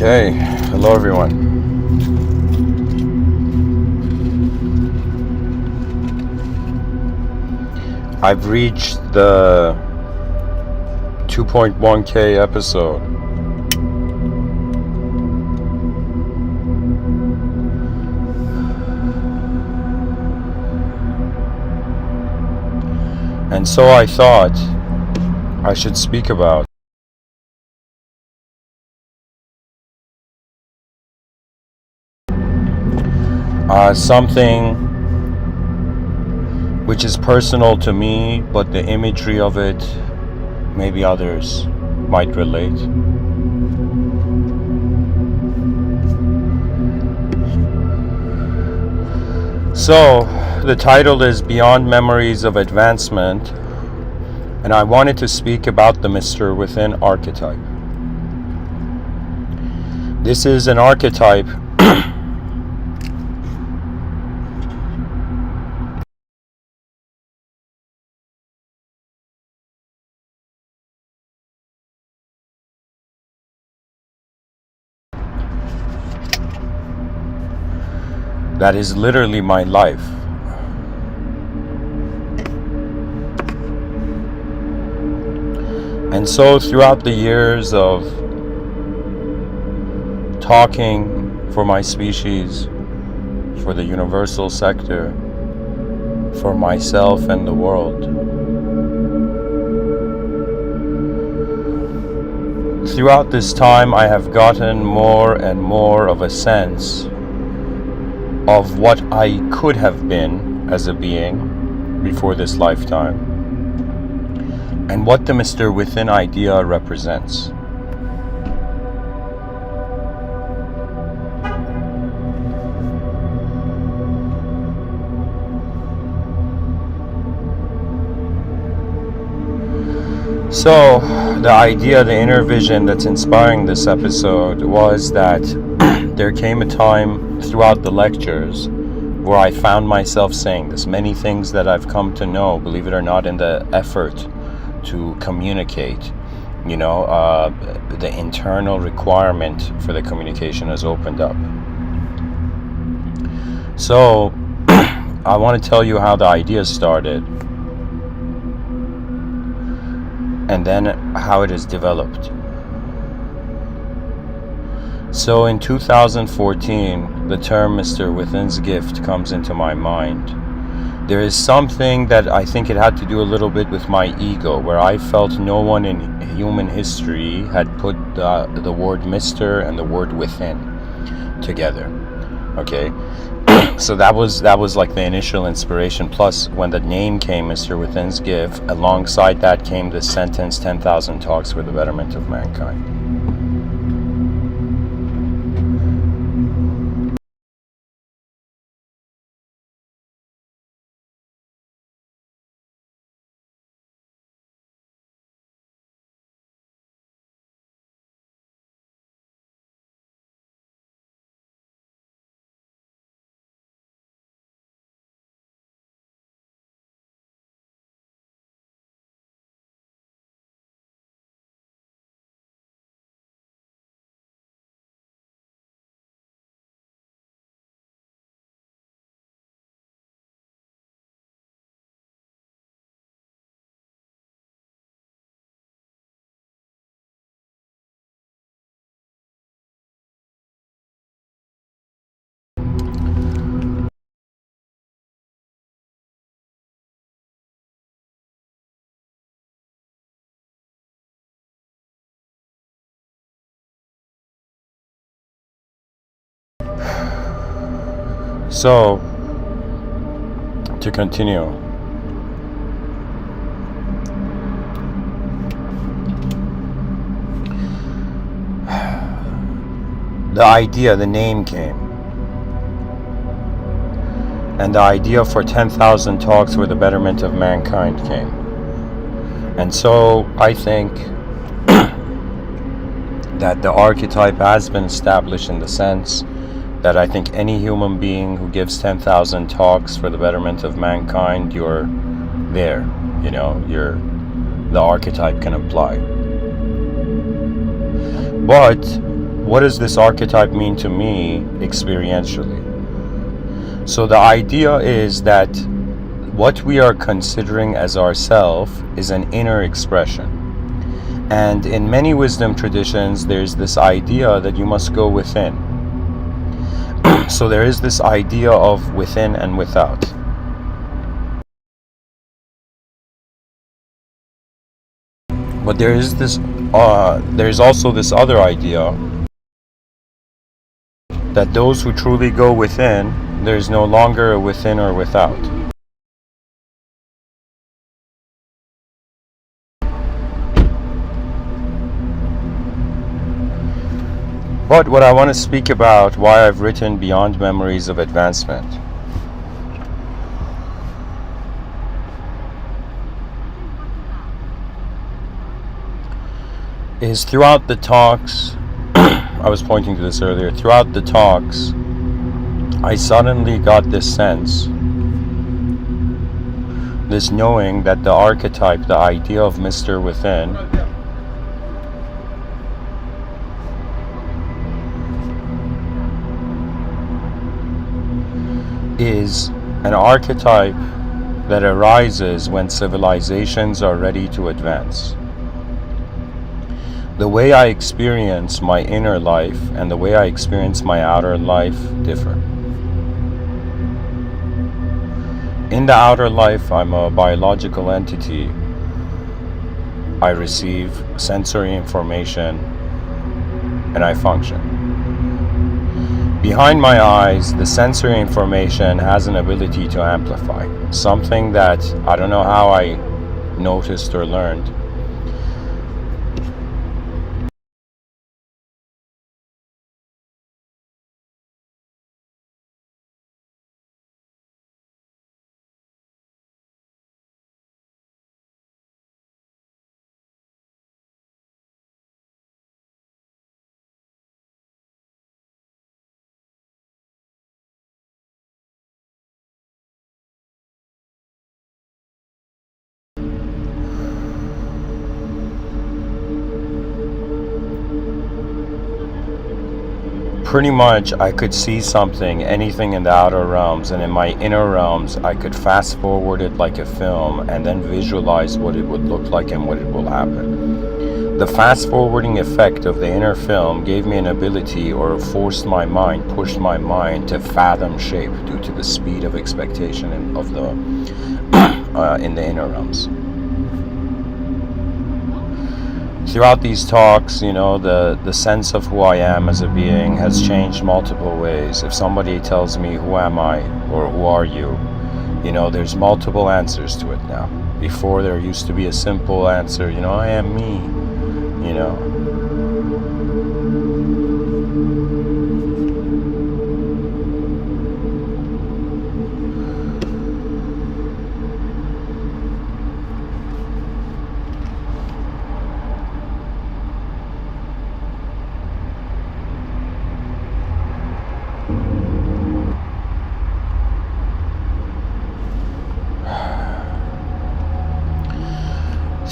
Okay, hello everyone. I've reached the 2.1k episode. And so I thought I should speak about something which is personal to me, but the imagery of it, maybe others might relate. So, the title is Beyond Memories of Advancement, and I wanted to speak about the Mr.Within Archetype. This is an archetype that is literally my life. And so throughout the years of talking for my species, for the universal sector, for myself and the world, throughout this time I have gotten more and more of a sense of what I could have been as a being before this lifetime, and what the Mr.Within idea represents. So, the idea, the inner vision that's inspiring this episode was that there came a time throughout the lectures where I found myself saying this. Many things that I've come to know, believe it or not, in the effort to communicate, the internal requirement for the communication has opened up. So, I want to tell you how the idea started, and then how it has developed. So in 2014, the term Mr.Within's gift comes into my mind. There is something that I think it had to do a little bit with my ego, where I felt no one in human history had put the word Mr. and the word within together. Okay, so that was like the initial inspiration. Plus, when the name came, Mr.Within's gift, alongside that came the sentence, 10,000 talks for the betterment of mankind. So, to continue, the idea, the name came, and the idea for 10,000 talks for the betterment of mankind came. And so I think that the archetype has been established in the sense that I think any human being who gives 10,000 talks for the betterment of mankind, you're there, the archetype can apply. But what does this archetype mean to me experientially? So the idea is that what we are considering as ourself is an inner expression. And in many wisdom traditions, there's this idea that you must go within. So there is this idea of within and without. But there's also this other idea that those who truly go within, there's no longer a within or without. But what I want to speak about, why I've written Beyond Memories of Advancement, is throughout the talks, I was pointing to this earlier, throughout the talks, I suddenly got this sense, this knowing that the archetype, the idea of Mr. Within, is an archetype that arises when civilizations are ready to advance. The way I experience my inner life and the way I experience my outer life differ. In the outer life, I'm a biological entity. I receive sensory information and I function. Behind my eyes, the sensory information has an ability to amplify. Something that I don't know how I noticed or learned. Pretty much I could see something, anything in the outer realms, and in my inner realms I could fast forward it like a film and then visualize what it would look like and what it will happen. The fast forwarding effect of the inner film gave me an ability, or forced my mind, pushed my mind to fathom shape due to the speed of expectation of the in the inner realms. Throughout these talks, the sense of who I am as a being has changed multiple ways. If somebody tells me, who am I, or who are you, there's multiple answers to it now. Before, there used to be a simple answer, I am me,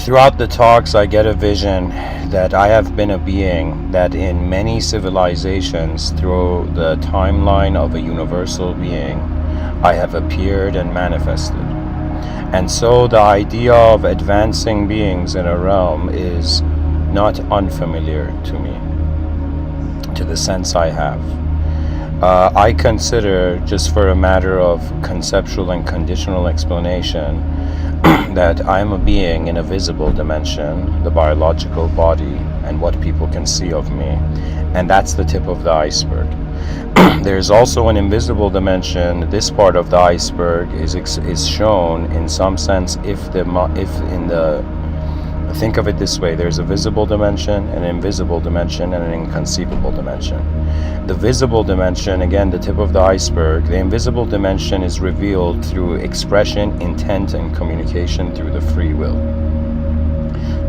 Throughout the talks, I get a vision that I have been a being that in many civilizations, through the timeline of a universal being, I have appeared and manifested. And so the idea of advancing beings in a realm is not unfamiliar to me, to the sense I have. I consider, just for a matter of conceptual and conditional explanation, that I'm a being in a visible dimension, the biological body, and what people can see of me, and that's the tip of the iceberg. There's also an invisible dimension. This part of the iceberg is shown in some sense think of it this way: there's a visible dimension, an invisible dimension, and an inconceivable dimension. The visible dimension, again, the tip of the iceberg. The invisible dimension is revealed through expression, intent, and communication through the free will.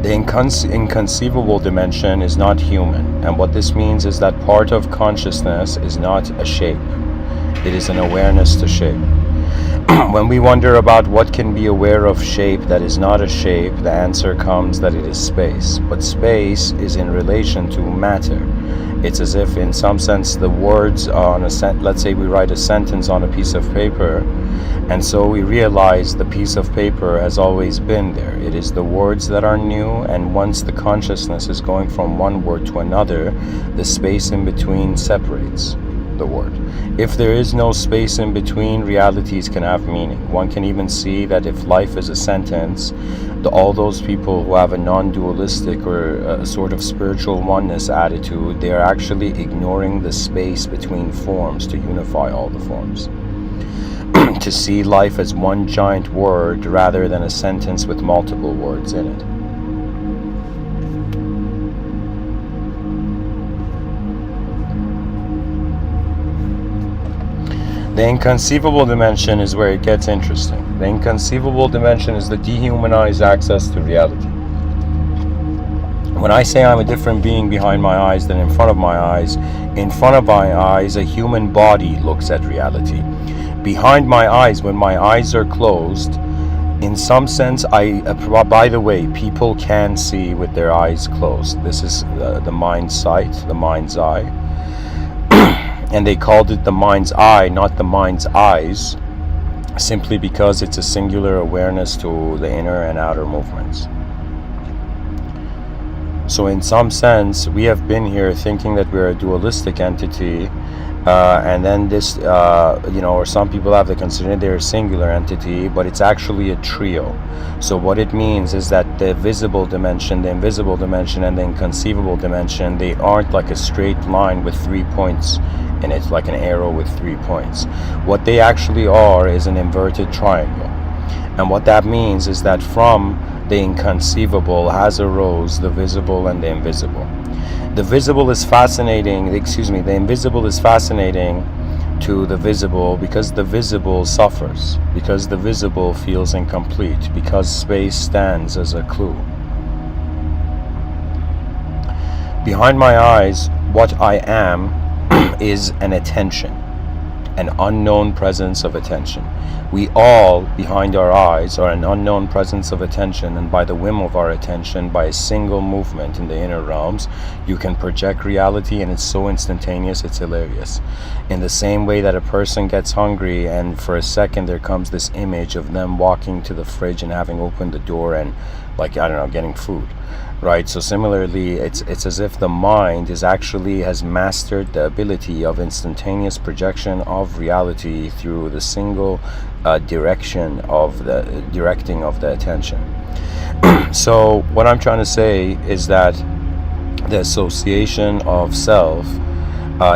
The inconceivable dimension is not human, and what this means is that part of consciousness is not a shape. It is an awareness to shape. When we wonder about what can be aware of shape that is not a shape, the answer comes that it is space. But space is in relation to matter. It's as if, in some sense, the words on let's say we write a sentence on a piece of paper, and so we realize the piece of paper has always been there. It is the words that are new, and once the consciousness is going from one word to another, the space in between separates the word. If there is no space in between, realities can have meaning. One can even see that if life is a sentence, all those people who have a non-dualistic or a sort of spiritual oneness attitude, they are actually ignoring the space between forms to unify all the forms. To see life as one giant word rather than a sentence with multiple words in it. The inconceivable dimension is where it gets interesting. The inconceivable dimension is the dehumanized access to reality. When I say I'm a different being behind my eyes than in front of my eyes, in front of my eyes, a human body looks at reality. Behind my eyes, when my eyes are closed, in some sense, by the way, people can see with their eyes closed. This is the mind's sight, the mind's eye. And they called it the mind's eye, not the mind's eyes, simply because it's a singular awareness to the inner and outer movements. So in some sense, we have been here thinking that we're a dualistic entity, and then this, or some people have to consider they're a singular entity, but it's actually a trio. So what it means is that the visible dimension, the invisible dimension, and the inconceivable dimension, they aren't like a straight line with 3 points in it, like an arrow with 3 points. What they actually are is an inverted triangle. And what that means is that from the inconceivable has arose the visible and the invisible. The invisible is fascinating to the visible because the visible suffers, because the visible feels incomplete, because space stands as a clue. Behind my eyes, what I am is an attention, an unknown presence of attention. We all, behind our eyes, are an unknown presence of attention, and by the whim of our attention, by a single movement in the inner realms, you can project reality, and it's so instantaneous, it's hilarious. In the same way that a person gets hungry, and for a second there comes this image of them walking to the fridge and having opened the door and, getting food. Right, so similarly, it's as if the mind has mastered the ability of instantaneous projection of reality through the single directing of the attention. So what I'm trying to say is that the association of self,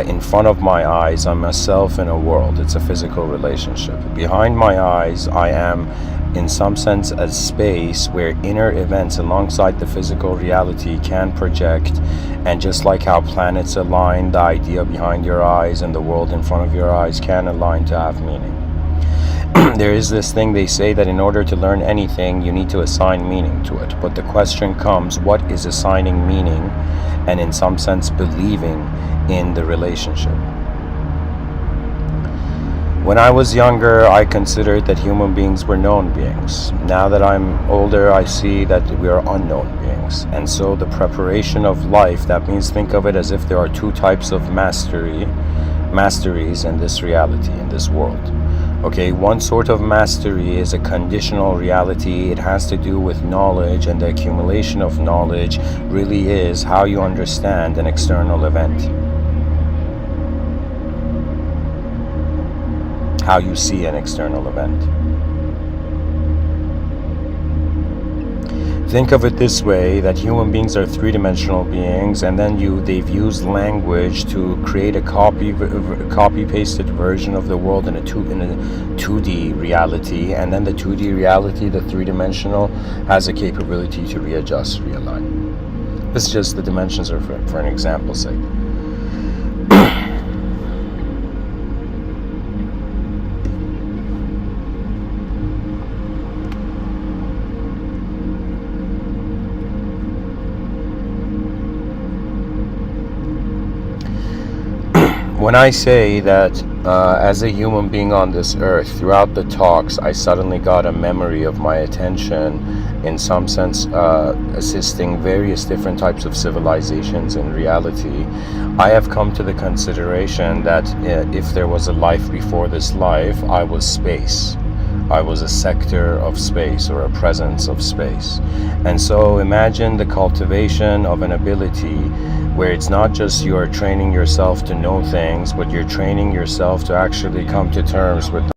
in front of my eyes, I'm a self in a world. It's a physical relationship. Behind my eyes, I am, in some sense, a space where inner events alongside the physical reality can project, and just like how planets align, the idea behind your eyes and the world in front of your eyes can align to have meaning. There is this thing they say that in order to learn anything, you need to assign meaning to it. But the question comes, what is assigning meaning and in some sense believing in the relationship? When I was younger, I considered that human beings were known beings. Now that I'm older, I see that we are unknown beings. And so the preparation of life, that means think of it as if there are two types of masteries in this reality, in this world. Okay, one sort of mastery is a conditional reality. It has to do with knowledge, and the accumulation of knowledge really is how you understand an external event, how you see an external event. Think of it this way, that human beings are three-dimensional beings, and then they've used language to create a copy-pasted version of the world in a 2D reality, and then the 2D reality, the three-dimensional, has a capability to readjust, realign. This is just the dimensions are for an example's sake. When I say that as a human being on this earth, throughout the talks, I suddenly got a memory of my attention, in some sense, assisting various different types of civilizations in reality, I have come to the consideration that if there was a life before this life, I was space. I was a sector of space, or a presence of space. And so imagine the cultivation of an ability where it's not just you're training yourself to know things, but you're training yourself to actually come to terms with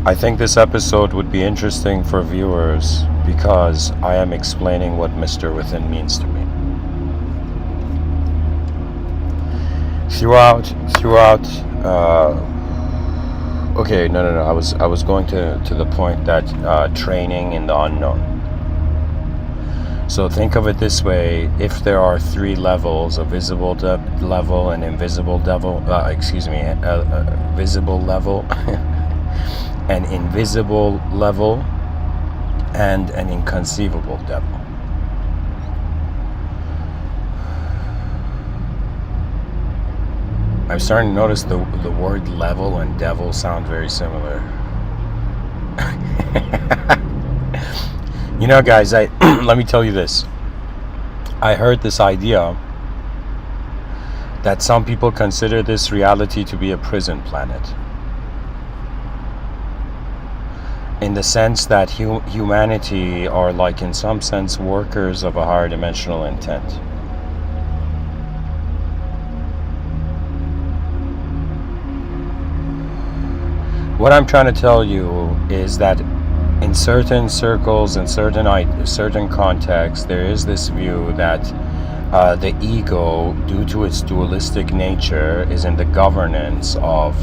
I think this episode would be interesting for viewers because I am explaining what Mr. Within means to me. Okay, no. I was going to the point that training in the unknown. So think of it this way: if there are three levels, a visible level, an invisible level, visible level, an invisible level, and an inconceivable level. I'm starting to notice the word level and devil sound very similar. You know, guys, let me tell you this. I heard this idea that some people consider this reality to be a prison planet, in the sense that humanity are, like, in some sense, workers of a higher dimensional intent. What I'm trying to tell you is that in certain circles, in certain contexts, there is this view that the ego, due to its dualistic nature, is in the governance of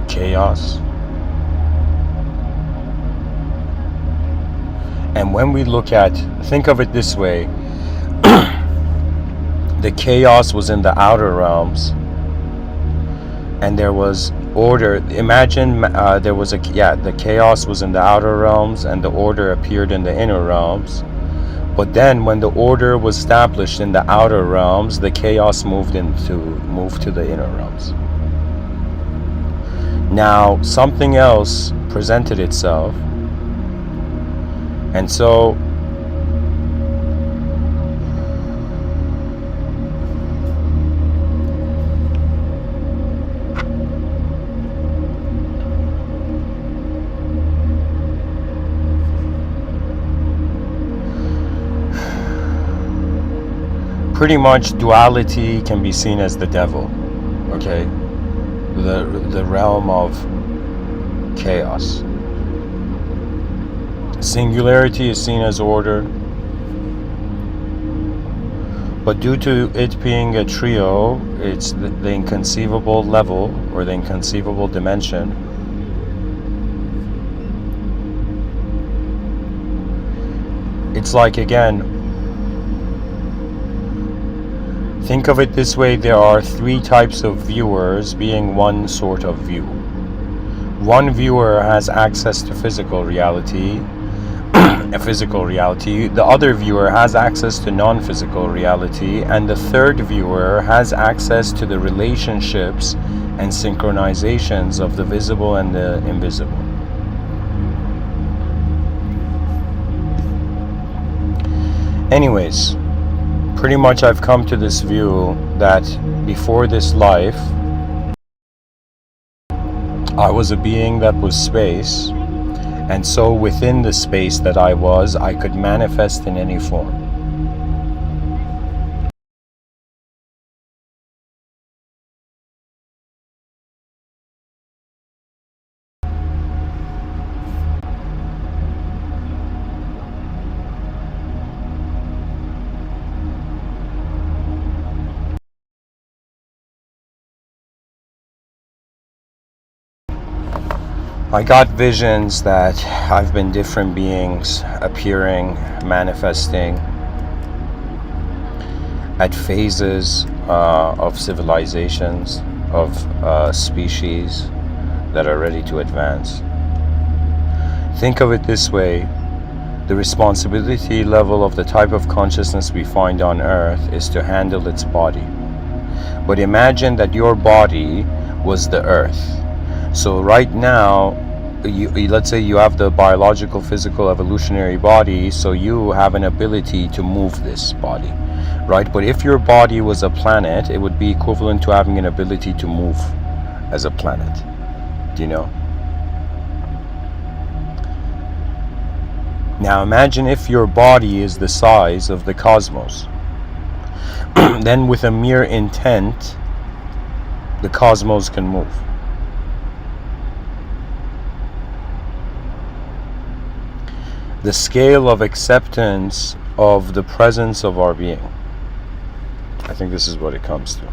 chaos. And when we think of it this way, the chaos was in the outer realms, and there was order. Imagine the chaos was in the outer realms and the order appeared in the inner realms. But then when the order was established in the outer realms, the chaos moved to the inner realms. Now something else presented itself, and so pretty much duality can be seen as the devil, okay? The realm of chaos. Singularity is seen as order, but due to it being a trio, it's the inconceivable level, or the inconceivable dimension. It's like, again, think of it this way: there are three types of viewers, being one sort of view. One viewer has access to physical reality, the other viewer has access to non-physical reality, and the third viewer has access to the relationships and synchronizations of the visible and the invisible. Anyways, pretty much I've come to this view that before this life, I was a being that was space, and so within the space that I was, I could manifest in any form. I got visions that I've been different beings appearing, manifesting at phases of civilizations, of species that are ready to advance. Think of it this way: the responsibility level of the type of consciousness we find on Earth is to handle its body. But imagine that your body was the Earth. So right now, let's say you have the biological, physical, evolutionary body, so you have an ability to move this body, right? But if your body was a planet, it would be equivalent to having an ability to move as a planet. Do you know? Now imagine if your body is the size of the cosmos. Then with a mere intent, the cosmos can move. The scale of acceptance of the presence of our being. I think this is what it comes to.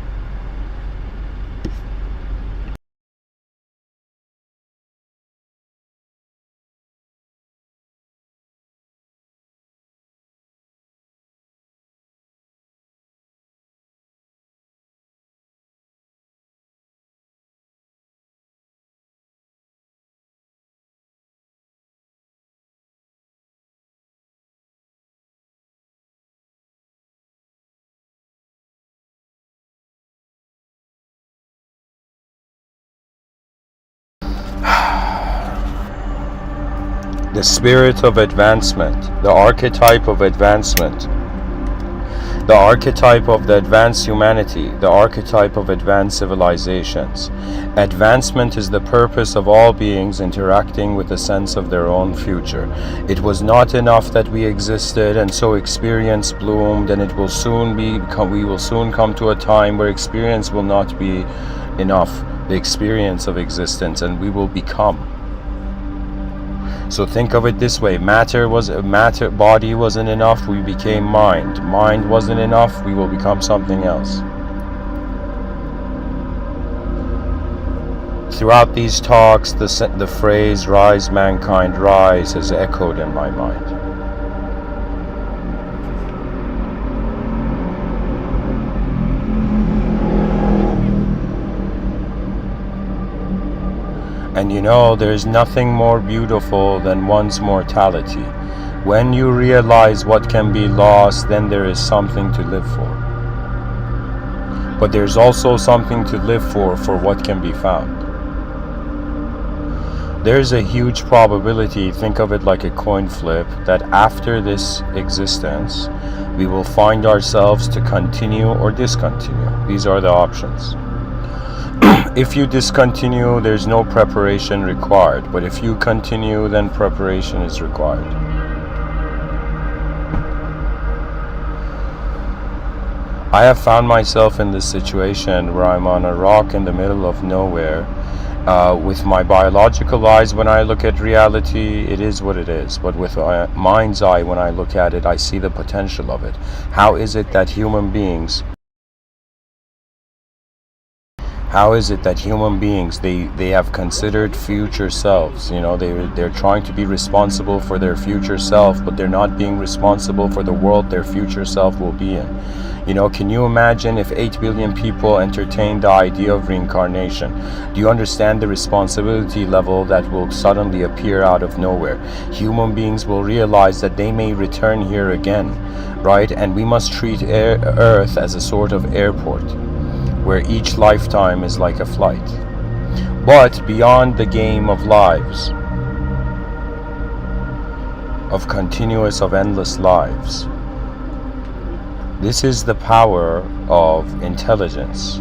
The spirit of advancement, the archetype of advancement, the archetype of the advanced humanity, the archetype of advanced civilizations. Advancement is the purpose of all beings interacting with a sense of their own future. It was not enough that we existed and so experience bloomed, and we will soon come to a time where experience will not be enough, the experience of existence, and we will become. So think of it this way: body wasn't enough, we became mind. Mind wasn't enough, we will become something else. Throughout these talks, the phrase "rise, mankind, rise" has echoed in my mind. And you know, there's nothing more beautiful than one's mortality. When you realize what can be lost, then there is something to live for. But there's also something to live for what can be found. There's a huge probability, think of it like a coin flip, that after this existence, we will find ourselves to continue or discontinue. These are the options. If you discontinue, there's no preparation required, but if you continue, then preparation is required. I have found myself in this situation where I'm on a rock in the middle of nowhere. With my biological eyes, when I look at reality, it is what it is. But with my mind's eye, when I look at it, I see the potential of it. How is it that human beings, they have considered future selves? You know, they're trying to be responsible for their future self, but they're not being responsible for the world their future self will be in. You know, can you imagine if 8 billion people entertained the idea of reincarnation? Do you understand the responsibility level that will suddenly appear out of nowhere? Human beings will realize that they may return here again, right? And we must treat Earth as a sort of airport, where each lifetime is like a flight. But beyond the game of lives, of endless lives, this is the power of intelligence.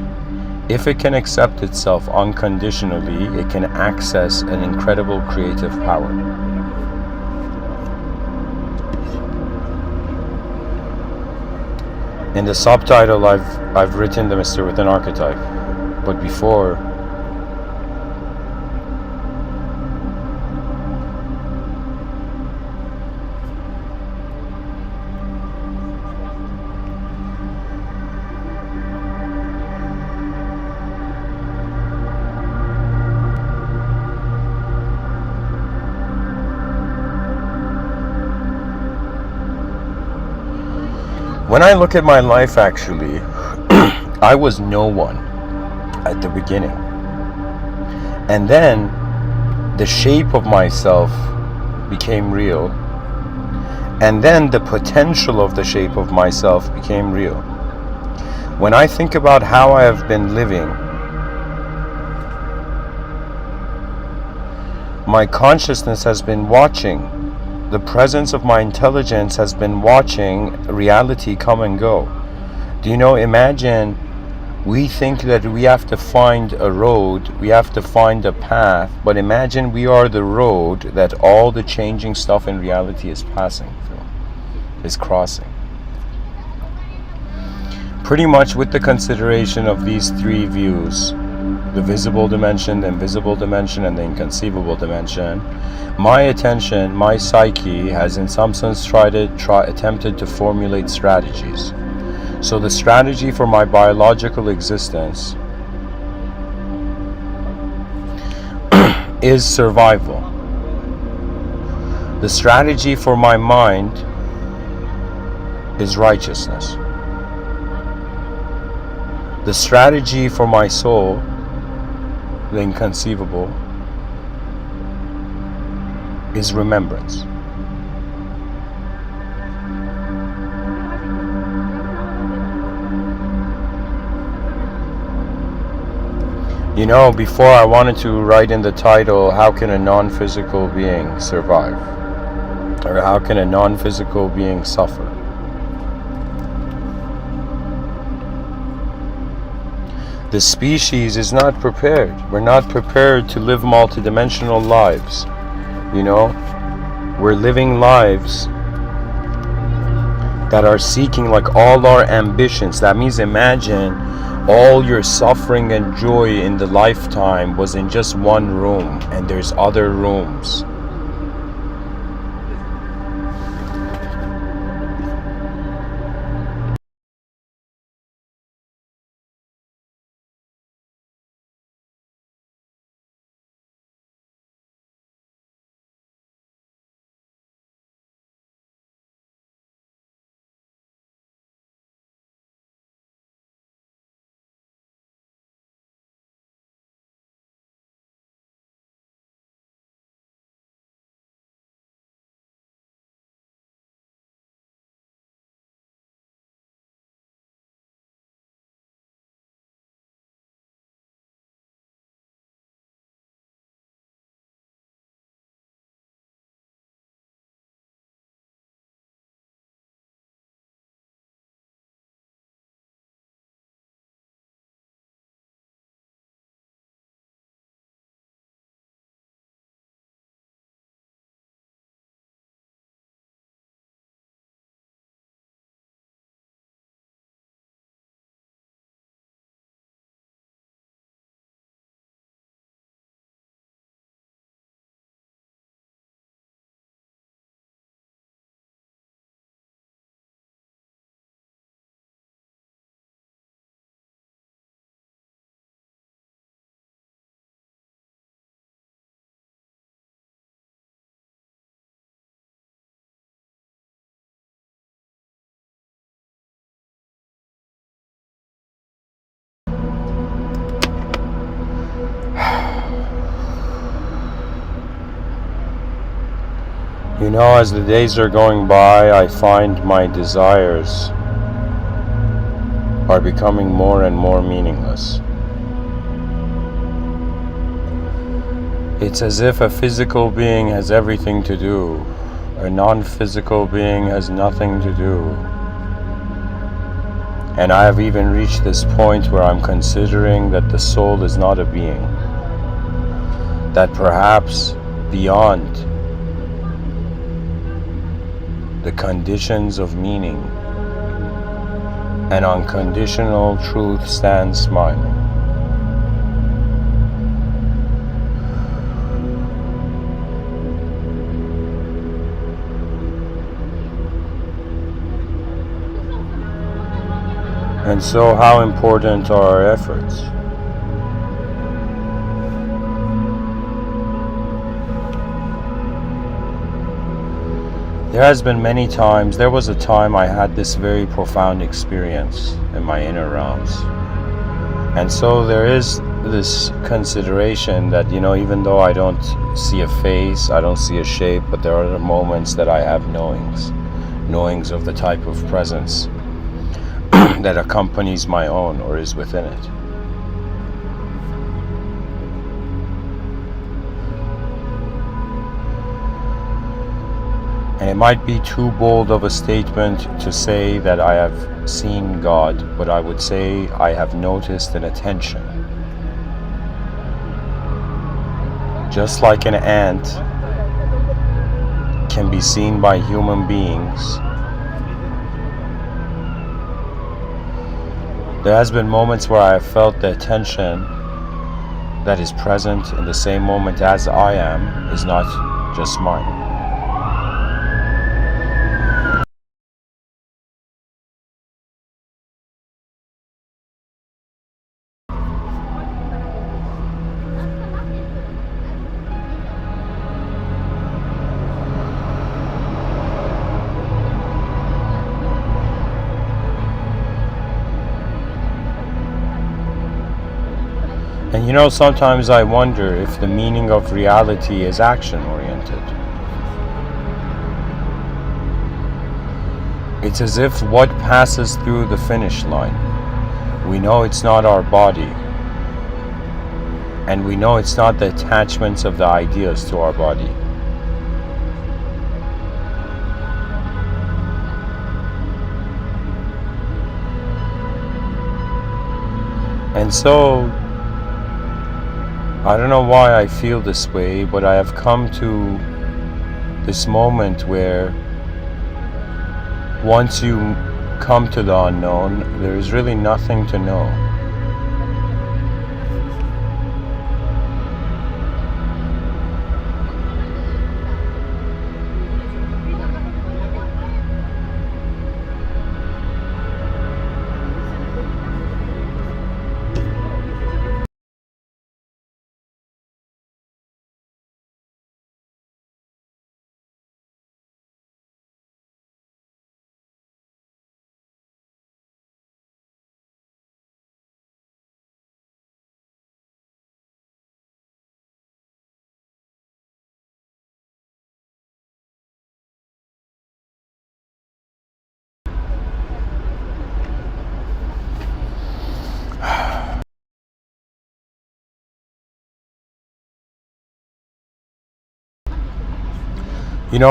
If it can accept itself unconditionally, it can access an incredible creative power. In the subtitle, I've written the Mr.Within Archetype, but before, When I look at my life, actually, I was no one at the beginning. And then the shape of myself became real. And then the potential of the shape of myself became real. When I think about how I have been living, my consciousness has been watching. The presence of my intelligence has been watching reality come and go. Do you know, imagine we think that we have to find a road, we have to find a path, but imagine we are the road that all the changing stuff in reality is passing through, is crossing. Pretty much with the consideration of these three views, the visible dimension, the invisible dimension, and the inconceivable dimension, my attention, my psyche has in some sense attempted to formulate strategies. So the strategy for my biological existence is survival. The strategy for my mind is righteousness. The strategy for my soul, the inconceivable, is remembrance. You know, before I wanted to write in the title, how can a non-physical being survive? Or how can a non-physical being suffer? The species is not prepared. We're not prepared to live multidimensional lives. You know, we're living lives that are seeking like all our ambitions. That means imagine all your suffering and joy in the lifetime was in just one room, and there's other rooms. You know, as the days are going by, I find my desires are becoming more and more meaningless. It's as if a physical being has everything to do, a non-physical being has nothing to do. And I have even reached this point where I'm considering that the soul is not a being, that perhaps beyond the conditions of meaning, an unconditional truth stands smiling. And so how important are our efforts? There has been many times, there was a time I had this very profound experience in my inner realms. And so there is this consideration that, even though I don't see a face, I don't see a shape, but there are moments that I have knowings of the type of presence that accompanies my own or is within it. And it might be too bold of a statement to say that I have seen God, but I would say I have noticed an attention. Just like an ant can be seen by human beings, there has been moments where I have felt the attention that is present in the same moment as I am is not just mine. And sometimes I wonder if the meaning of reality is action-oriented. It's as if what passes through the finish line, we know it's not our body, and we know it's not the attachments of the ideas to our body. And so, I don't know why I feel this way, but I have come to this moment where once you come to the unknown, there is really nothing to know.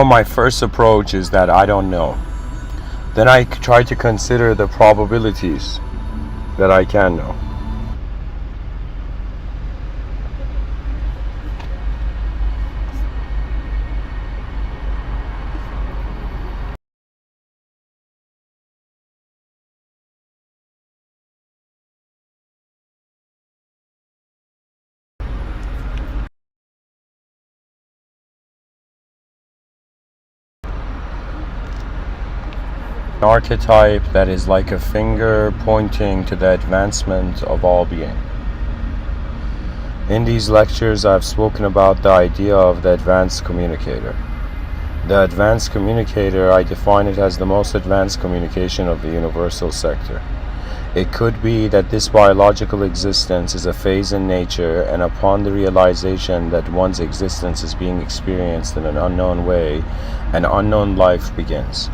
My first approach is that I don't know. Then I try to consider the probabilities that I can know. An archetype that is like a finger pointing to the advancement of all being. In these lectures, I've spoken about the idea of the advanced communicator. The advanced communicator, I define it as the most advanced communication of the universal sector. It could be that this biological existence is a phase in nature, and upon the realization that one's existence is being experienced in an unknown way, an unknown life begins.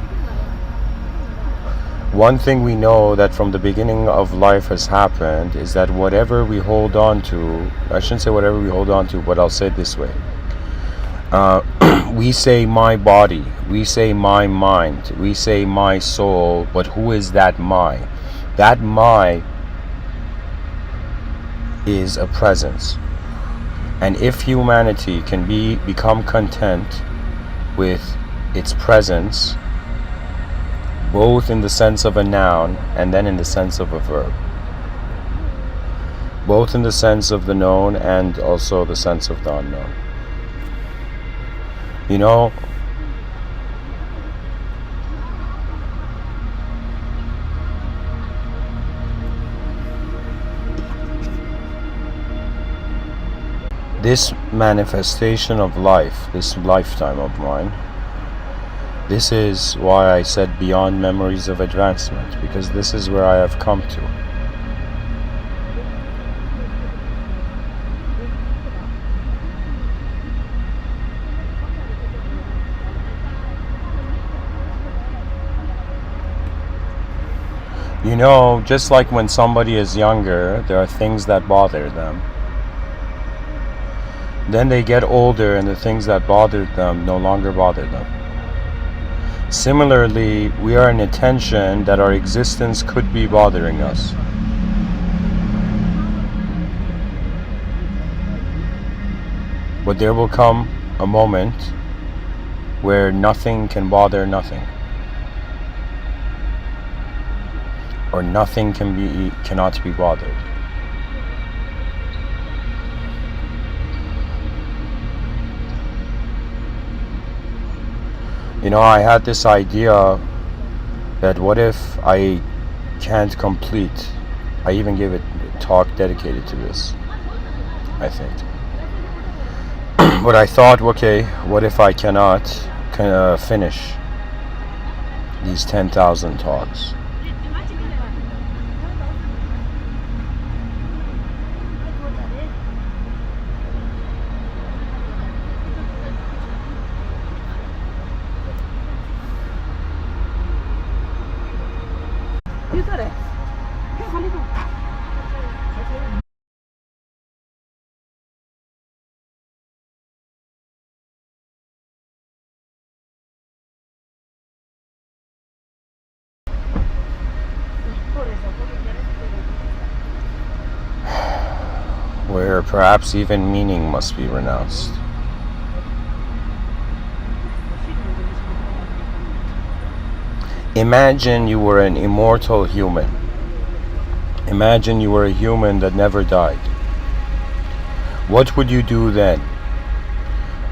One thing we know that from the beginning of life has happened is that whatever we hold on to, I shouldn't say whatever we hold on to, but I'll say it this way. We say my body, we say my mind, we say my soul, but who is that my? That my is a presence. And if humanity can become content with its presence, both in the sense of a noun and then in the sense of a verb, both in the sense of the known and also the sense of the unknown. This manifestation of life, this lifetime of mine, This is why I said beyond memories of advancement, because this is where I have come to. You know, just like when somebody is younger, there are things that bother them. Then they get older and the things that bothered them no longer bother them. Similarly, we are in a tension that our existence could be bothering us. But there will come a moment where nothing can bother nothing. Or nothing cannot be bothered. You know, I had this idea that what if I can't complete, I even gave a talk dedicated to this, I think. But I thought, okay, what if I cannot finish these 10,000 talks? Where perhaps even meaning must be renounced. Imagine you were an immortal human. Imagine you were a human that never died. What would you do then?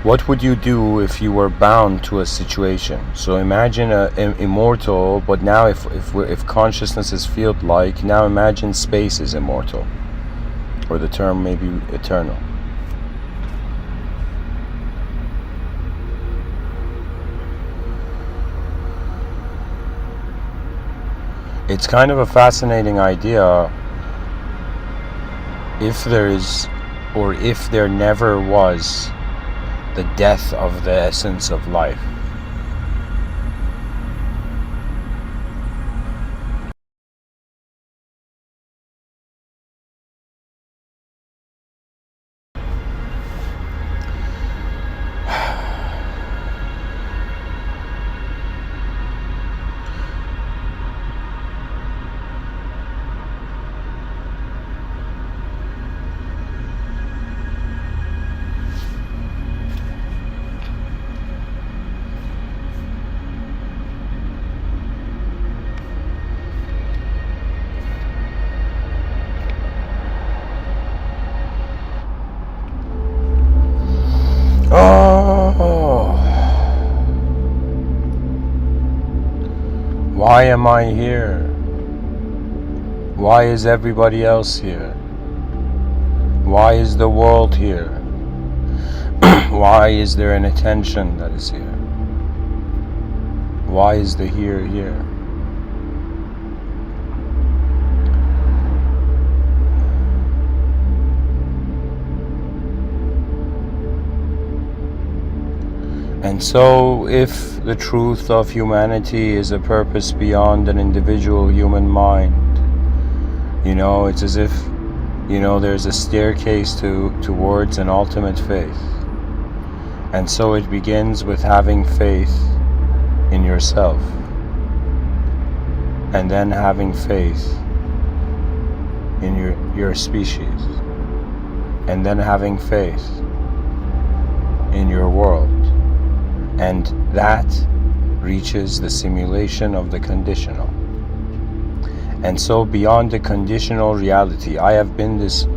What would you do if you were bound to a situation? So imagine an immortal, but now if consciousness is field-like, now imagine space is immortal. Or the term may be eternal. It's kind of a fascinating idea if there is, or if there never was, the death of the essence of life. Oh, why am I here? Why is everybody else here? Why is the world here? Why is there an attention that is here? Why is the here here? And so, if the truth of humanity is a purpose beyond an individual human mind, you know, it's as if, you know, there's a staircase towards an ultimate faith. And so it begins with having faith in yourself, and then having faith in your species, and then having faith in your world. And that reaches the simulation of the conditional. And so beyond the conditional reality, I have been this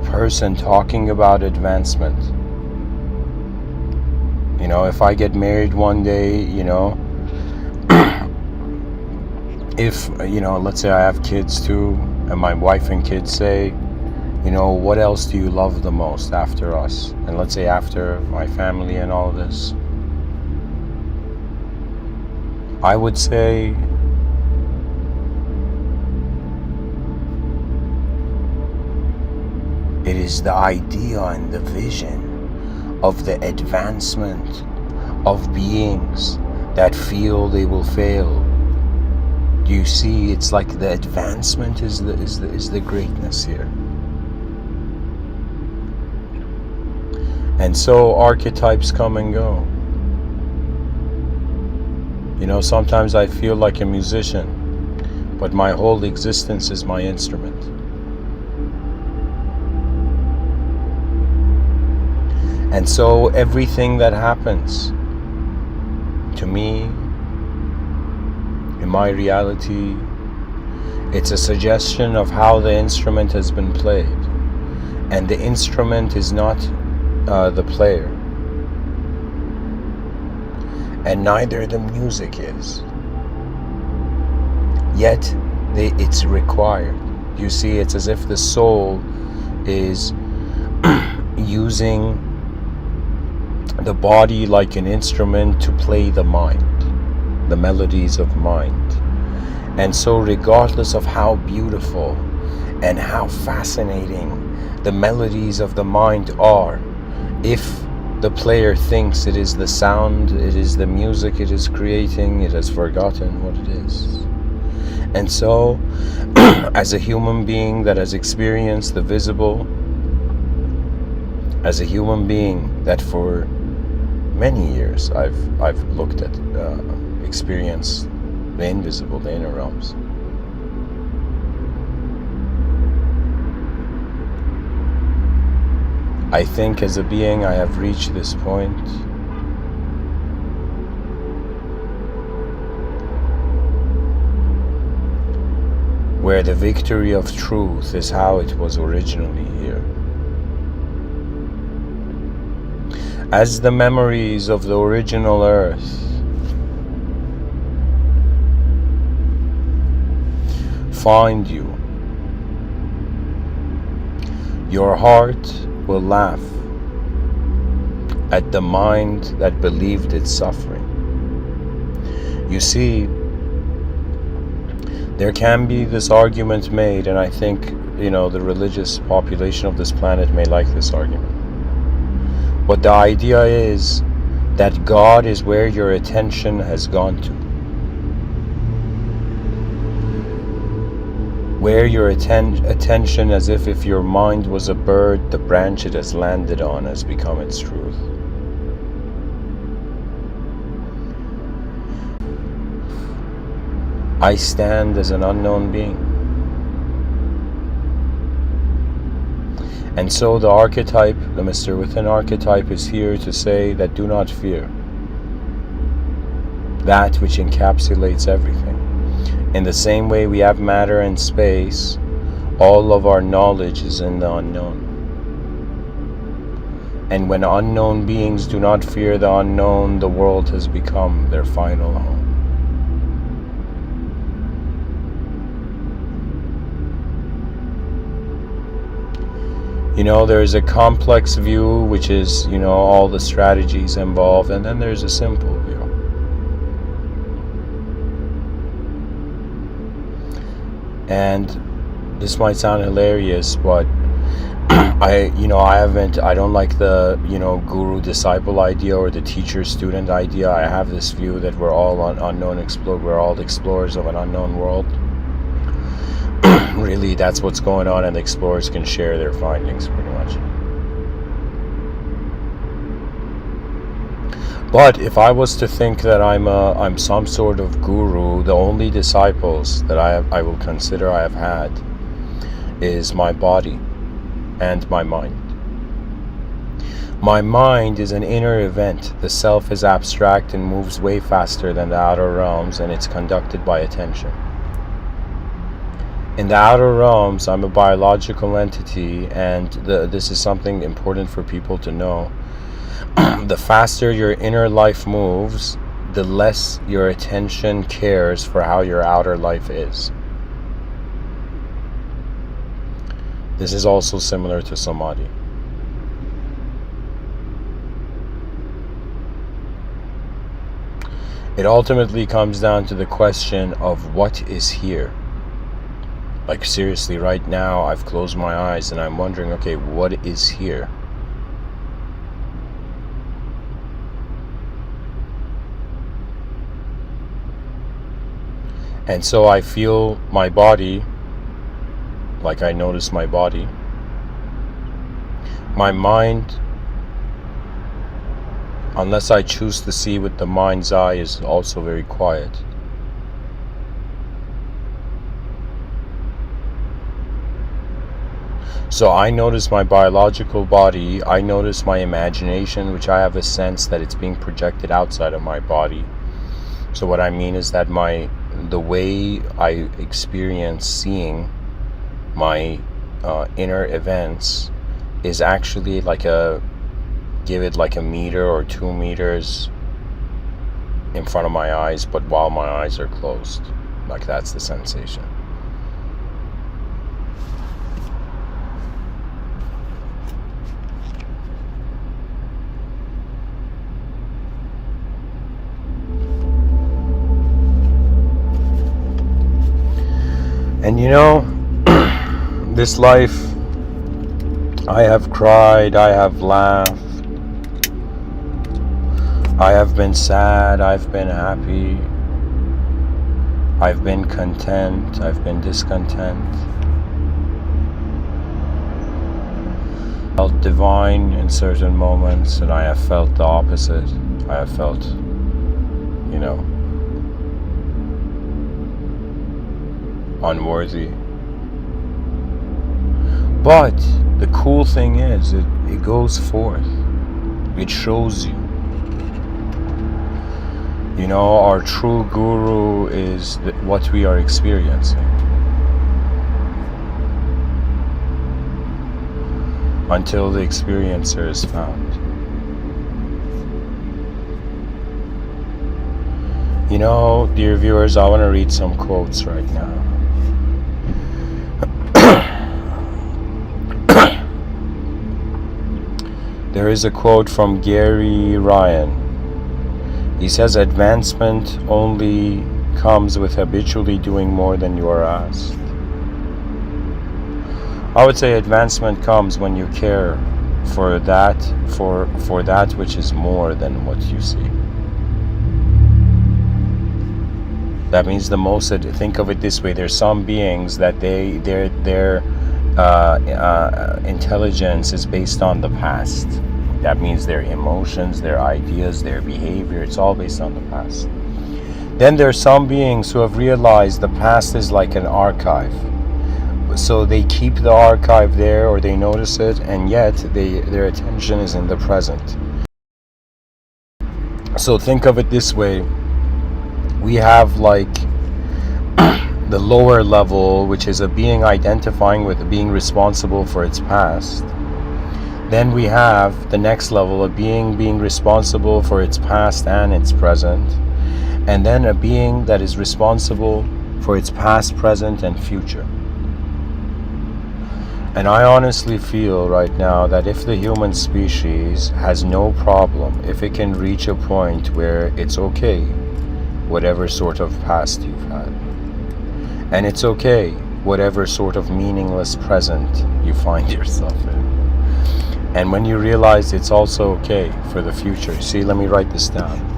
person talking about advancement. You know, if I get married one day, you know, if, you know, let's say I have kids too, and my wife and kids say, you know, what else do you love the most after us? And let's say after my family and all of this. I would say it is the idea and the vision of the advancement of beings that feel they will fail. Do you see? It's like the advancement is the greatness here. And so archetypes come and go. You know, sometimes I feel like a musician, but my whole existence is my instrument. And so everything that happens to me, in my reality, it's a suggestion of how the instrument has been played. And the instrument is not the player. And neither the music is. Yet, it's required. You see, it's as if the soul is using the body like an instrument to play the mind, the melodies of mind. And so regardless of how beautiful and how fascinating the melodies of the mind are, if the player thinks it is the sound, it is the music it is creating, it has forgotten what it is. And so, as a human being that has experienced the visible, as a human being that for many years I've looked at, experienced the invisible, the inner realms. I think as a being I have reached this point where the victory of truth is how it was originally here. As the memories of the original earth find you, your heart will laugh at the mind that believed its suffering. You see, there can be this argument made, and I think, you know, the religious population of this planet may like this argument. But the idea is that God is where your attention has gone to. Where your attention, as if your mind was a bird, the branch it has landed on has become its truth. I stand as an unknown being. And so the archetype, the Mr.Within archetype, is here to say that do not fear that which encapsulates everything. In the same way we have matter and space, all of our knowledge is in the unknown. And when unknown beings do not fear the unknown, the world has become their final home. You know, there is a complex view, which is, you know, all the strategies involved, and then there's a simple view. And this might sound hilarious, but I don't like the, guru disciple idea or the teacher student idea. I have this view that we're all we're all explorers of an unknown world. Really, that's what's going on, and the explorers can share their findings pretty much. But if I was to think that I'm some sort of guru, the only disciples that I will consider I have had is my body and my mind. My mind is an inner event. The self is abstract and moves way faster than the outer realms, and it's conducted by attention. In the outer realms, I'm a biological entity, and this is something important for people to know. The faster your inner life moves, the less your attention cares for how your outer life is. This is also similar to samadhi. It ultimately comes down to the question of what is here. Like seriously, right now I've closed my eyes and I'm wondering, okay, what is here? And so I feel my body, like I notice my body. My mind, unless I choose to see with the mind's eye, is also very quiet. So I notice my biological body, I notice my imagination, which I have a sense that it's being projected outside of my body. So what I mean is that the way I experience seeing my inner events is actually like give it like a meter or 2 meters in front of my eyes, but while my eyes are closed. Like that's the sensation. And you know, this life, I have cried, I have laughed, I have been sad, I've been happy, I've been content, I've been discontent. Felt divine in certain moments, and I have felt the opposite. I have felt, unworthy. But the cool thing is, it goes forth. It shows you. Our true guru is what we are experiencing. Until the experiencer is found. Dear viewers, I want to read some quotes right now. There is a quote from Gary Ryan. He says, advancement only comes with habitually doing more than you are asked. I would say advancement comes when you care for that which is more than what you see. That means think of it this way, there's some beings that their intelligence is based on the past. That means their emotions, their ideas, their behavior, it's all based on the past. Then there are some beings who have realized the past is like an archive. So they keep the archive there, or they notice it, and yet their attention is in the present. So think of it this way. We have like the lower level, which is a being identifying with being responsible for its past. Then we have the next level, a being being responsible for its past and its present. And then a being that is responsible for its past, present, and future. And I honestly feel right now that if the human species has no problem, if it can reach a point where it's okay, whatever sort of past you've had, and it's okay, whatever sort of meaningless present you find yourself in. And when you realize it's also okay for the future. See, let me write this down.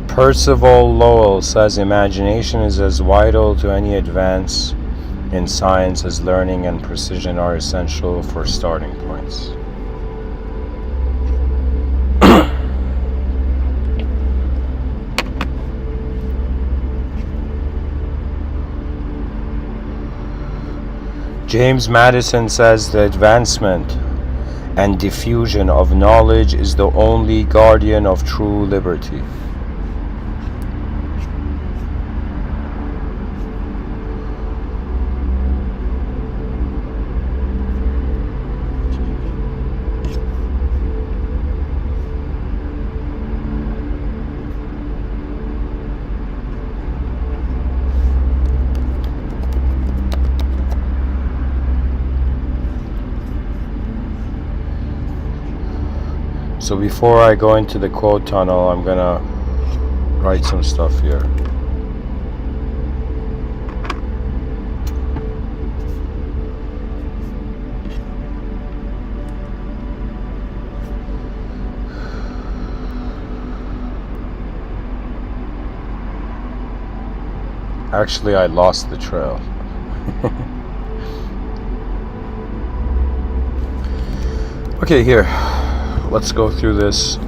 Percival Lowell says imagination is as vital to any advance in science as learning and precision are essential for starting points. James Madison says the advancement and diffusion of knowledge is the only guardian of true liberty. So before I go into the quote tunnel, I'm gonna write some stuff here. Actually, I lost the trail. Okay, here. Let's go through this.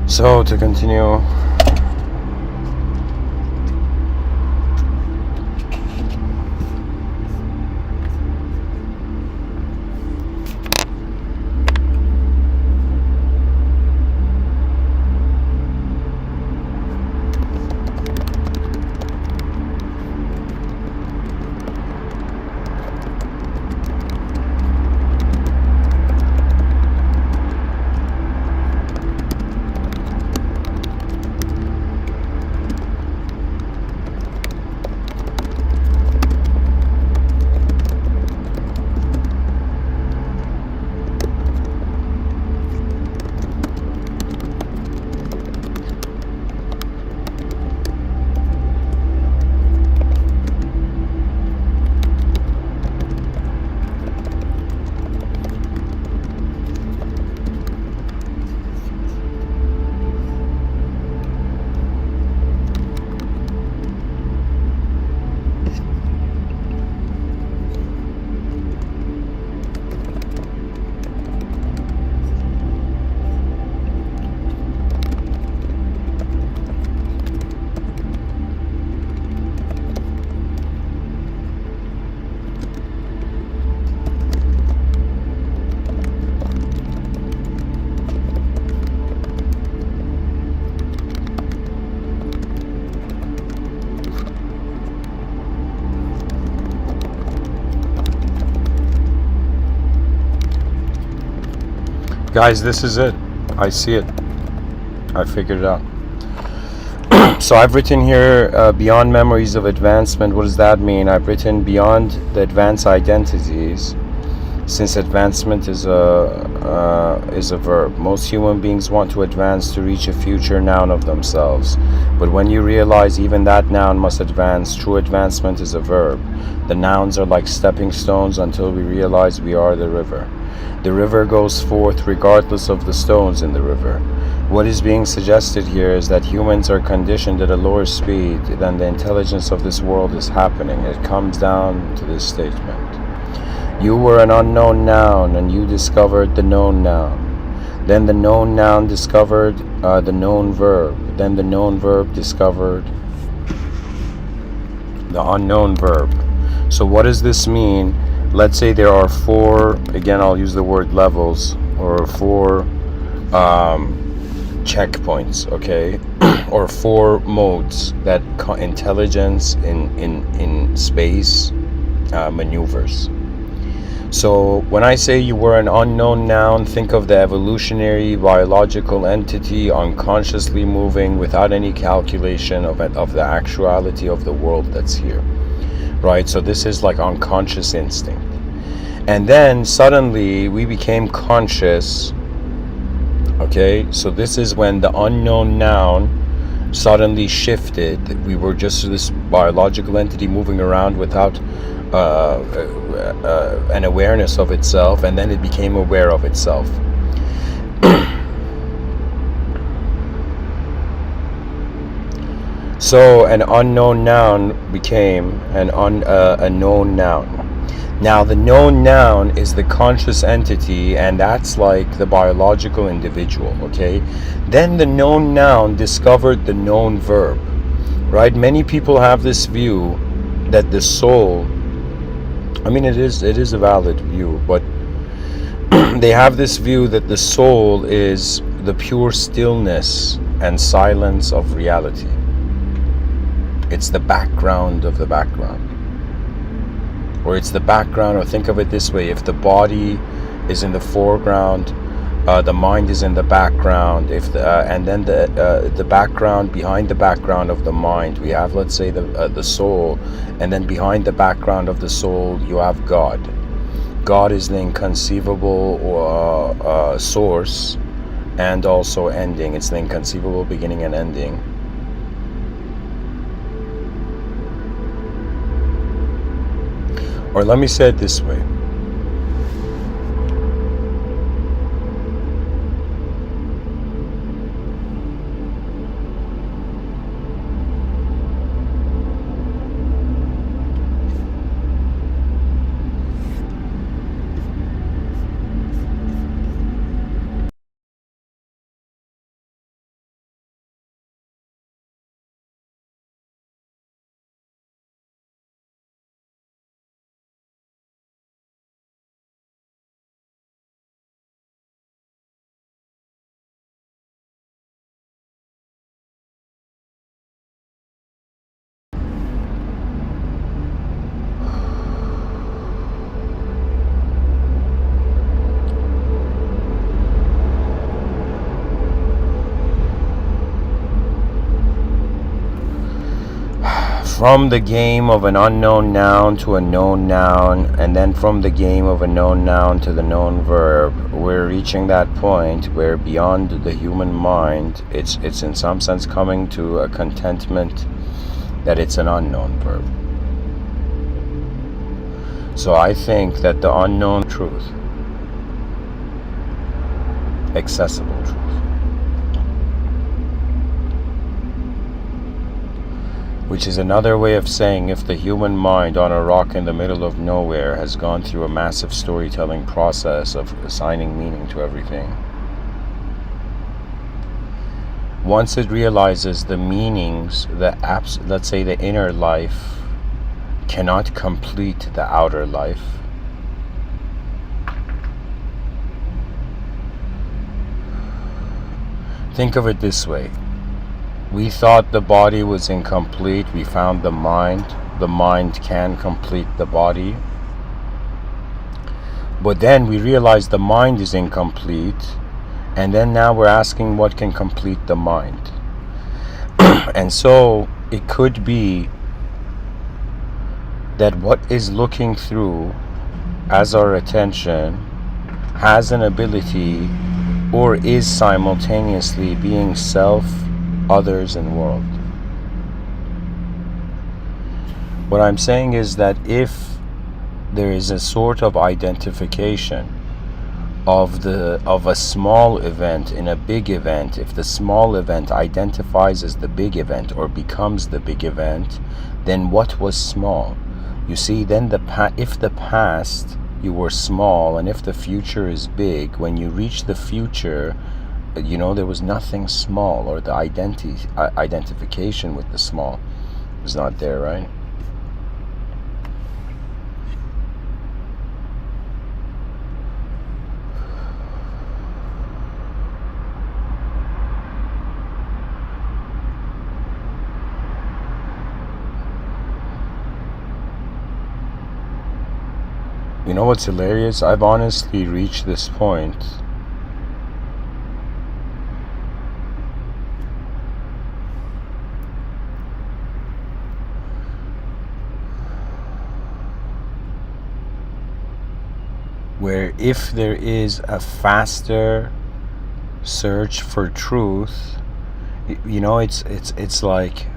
So to continue, Guys, this is it. I see it. I figured it out. So I've written here, beyond memories of advancement. What does that mean? I've written beyond the advanced identities, since advancement is a verb. Most human beings want to advance to reach a future noun of themselves. But when you realize even that noun must advance, true advancement is a verb. The nouns are like stepping stones until we realize we are the river. The river goes forth regardless of the stones in the river. What is being suggested here is that humans are conditioned at a lower speed than the intelligence of this world is happening. It comes down to this statement. You were an unknown noun and you discovered the known noun. Then the known noun discovered the known verb. Then the known verb discovered the unknown verb. So what does this mean? Let's say there are four, again I'll use the word levels, or four checkpoints, okay? Or four modes that intelligence in space maneuvers. So when I say you were an unknown noun, think of the evolutionary biological entity unconsciously moving without any calculation of the actuality of the world that's here, right? So this is like unconscious instinct. And then suddenly we became conscious, okay? So this is when the unknown noun suddenly shifted. We were just this biological entity moving around without an awareness of itself, and then it became aware of itself. So an unknown noun became a known noun. Now the known noun is the conscious entity, and that's like the biological individual, okay? Then the known noun discovered the known verb, right? Many people have this view that the soul, I mean, it is a valid view, but they have this view that the soul is the pure stillness and silence of reality. It's the background of the background. Or it's the background, or think of it this way: if the body is in the foreground, the mind is in the background. And then the background, behind the background of the mind, we have, let's say, the soul, and then behind the background of the soul, you have God. God is the inconceivable source, and also ending. It's the inconceivable beginning and ending. Or let me say it this way. From the game of an unknown noun to a known noun, and then from the game of a known noun to the known verb, we're reaching that point where beyond the human mind, it's in some sense coming to a contentment that it's an unknown verb. So I think that the unknown truth, accessible truth, which is another way of saying if the human mind on a rock in the middle of nowhere has gone through a massive storytelling process of assigning meaning to everything, once it realizes the meanings, let's say the inner life cannot complete the outer life, think of it this way. We thought the body was incomplete. We found the mind. The mind can complete the body. But then we realized the mind is incomplete. And then now we're asking what can complete the mind. And so it could be that what is looking through as our attention has an ability or is simultaneously being self, others, and world. What I'm saying is that if there is a sort of identification of a small event in a big event, if the small event identifies as the big event or becomes the big event, then what was small? You see, then if the past you were small, and if the future is big, when you reach the future, there was nothing small, or the identification with the small was not there, right? You know what's hilarious? I've honestly reached this point where if there is a faster search for truth, it's like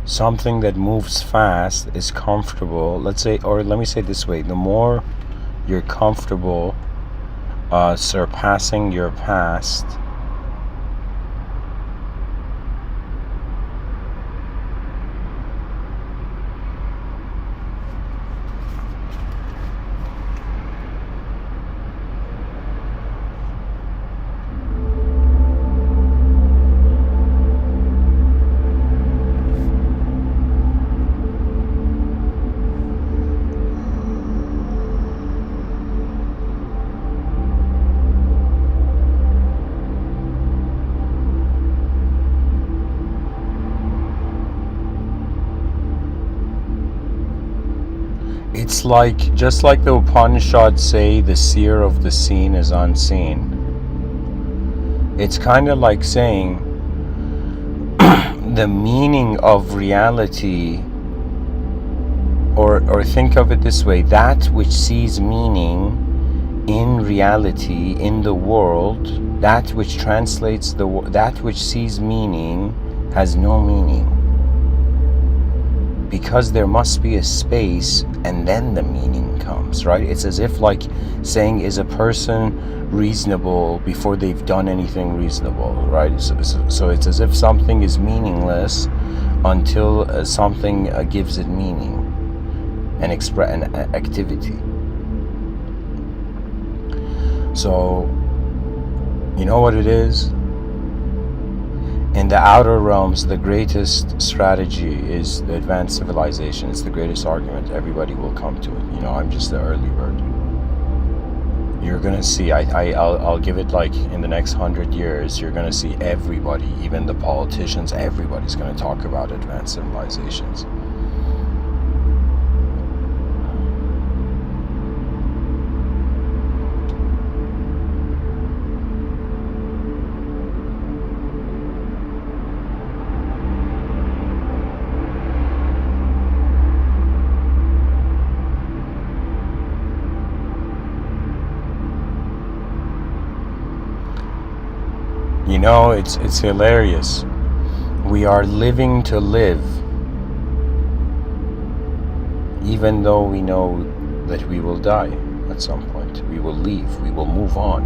something that moves fast is comfortable. Let's say, or let me say it this way, the more you're comfortable surpassing your past, it's like, just like the Upanishads say, the seer of the seen is unseen. It's kind of like saying the meaning of reality, or think of it this way, that which sees meaning in reality, in the world, that which translates that which sees meaning has no meaning. Because there must be a space, and then the meaning comes, right? It's as if like saying, is a person reasonable before they've done anything reasonable, right? So it's as if something is meaningless until something gives it meaning and an activity. So, you know what it is? In the outer realms, the greatest strategy is the advanced civilization. It's the greatest argument. Everybody will come to it. I'm just the early bird. You're gonna see. I'll give it like in the next 100 years. You're gonna see everybody, even the politicians. Everybody's gonna talk about advanced civilizations. It's hilarious. We are living to live, even though we know that we will die at some point. We will leave. We will move on.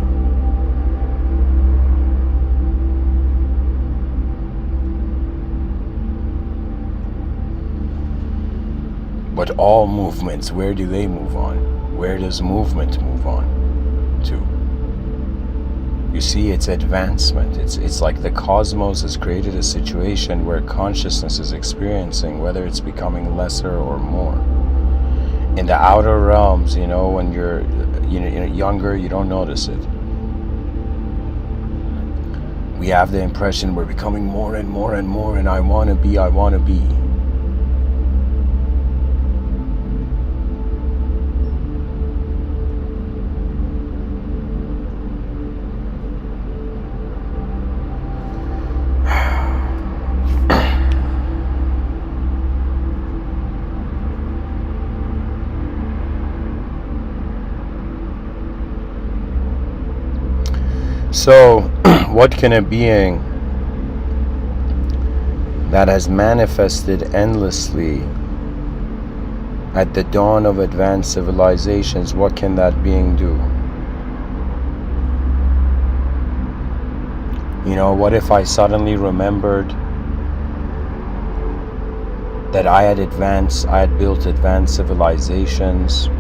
But all movements, where do they move on? Where does movement move on to? You see, it's advancement. It's like the cosmos has created a situation where consciousness is experiencing, whether it's becoming lesser or more. In the outer realms, when you're younger, you don't notice it. We have the impression we're becoming more and more and more, and I want to be. so, what can a being that has manifested endlessly at the dawn of advanced civilizations, what can that being do? You know, what if I suddenly remembered that I had built advanced civilizations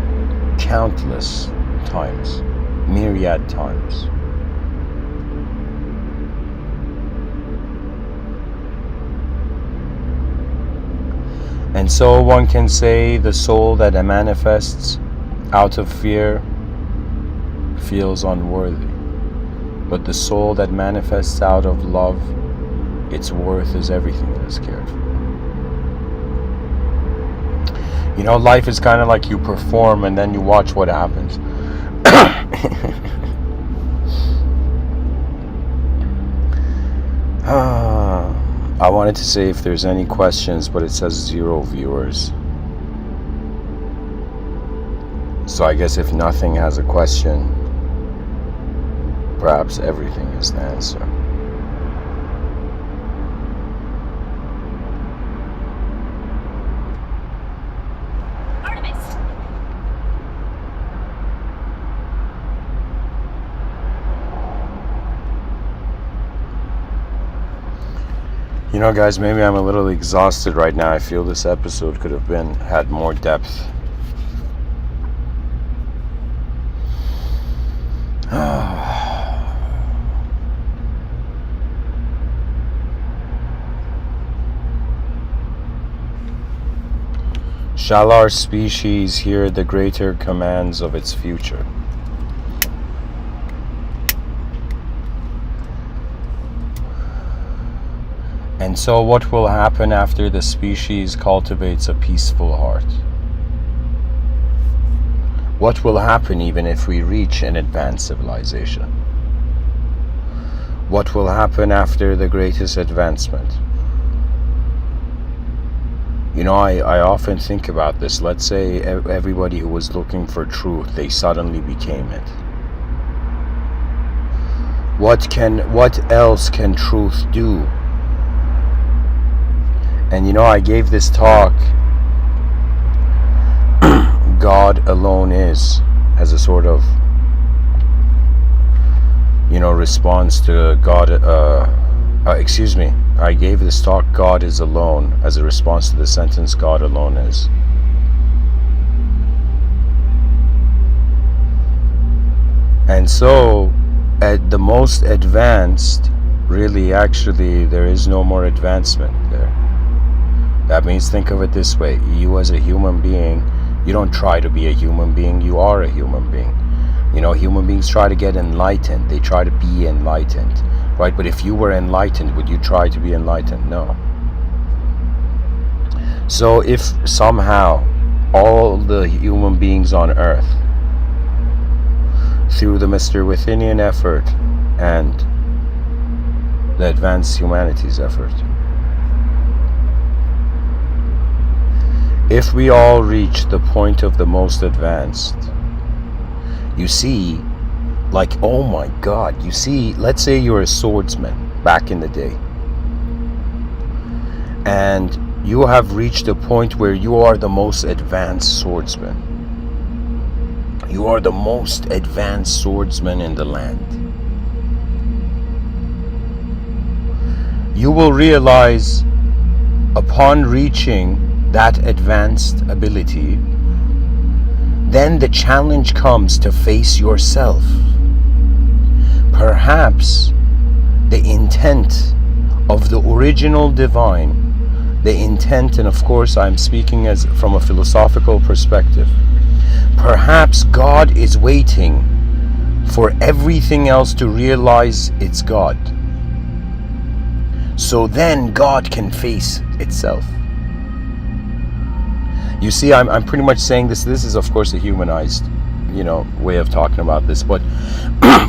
countless times, myriad times. And so one can say the soul that manifests out of fear feels unworthy. But the soul that manifests out of love, its worth is everything that is cared for. You know, life is kind of like you perform and then you watch what happens. I wanted to say if there's any questions, but it says 0 viewers. So I guess if nothing has a question, perhaps everything is the answer. You know, guys, maybe I'm a little exhausted right now. I feel this episode could have had more depth. Shall our species hear the greater commands of its future? And so what will happen after the species cultivates a peaceful heart? What will happen even if we reach an advanced civilization? What will happen after the greatest advancement? You know, I often think about this. Let's say everybody who was looking for truth, they suddenly became it. What else can truth do? And you know, I gave this talk, God alone is, as a sort of, you know, response to God, I gave this talk, God is alone, as a response to the sentence, God alone is. And so, at the most advanced, really, actually, there is no more advancement there. That means, think of it this way, you as a human being, you don't try to be a human being, you are a human being. You know, human beings try to get enlightened, they try to be enlightened, right? But if you were enlightened, would you try to be enlightened? No. So if somehow all the human beings on earth, through the Mr.Withinian effort and the advanced humanities effort, if we all reach the point of the most advanced, you see, like, oh my God, you see, let's say you're a swordsman back in the day, and you have reached a point where you are the most advanced swordsman. You are the most advanced swordsman in the land. You will realize, upon reaching that advanced ability, then the challenge comes to face yourself. Perhaps the intent of the original divine, the intent, and of course I'm speaking as from a philosophical perspective, perhaps God is waiting for everything else to realize it's God. So then God can face itself. You see, I'm pretty much saying this is of course a humanized, you know, way of talking about this, but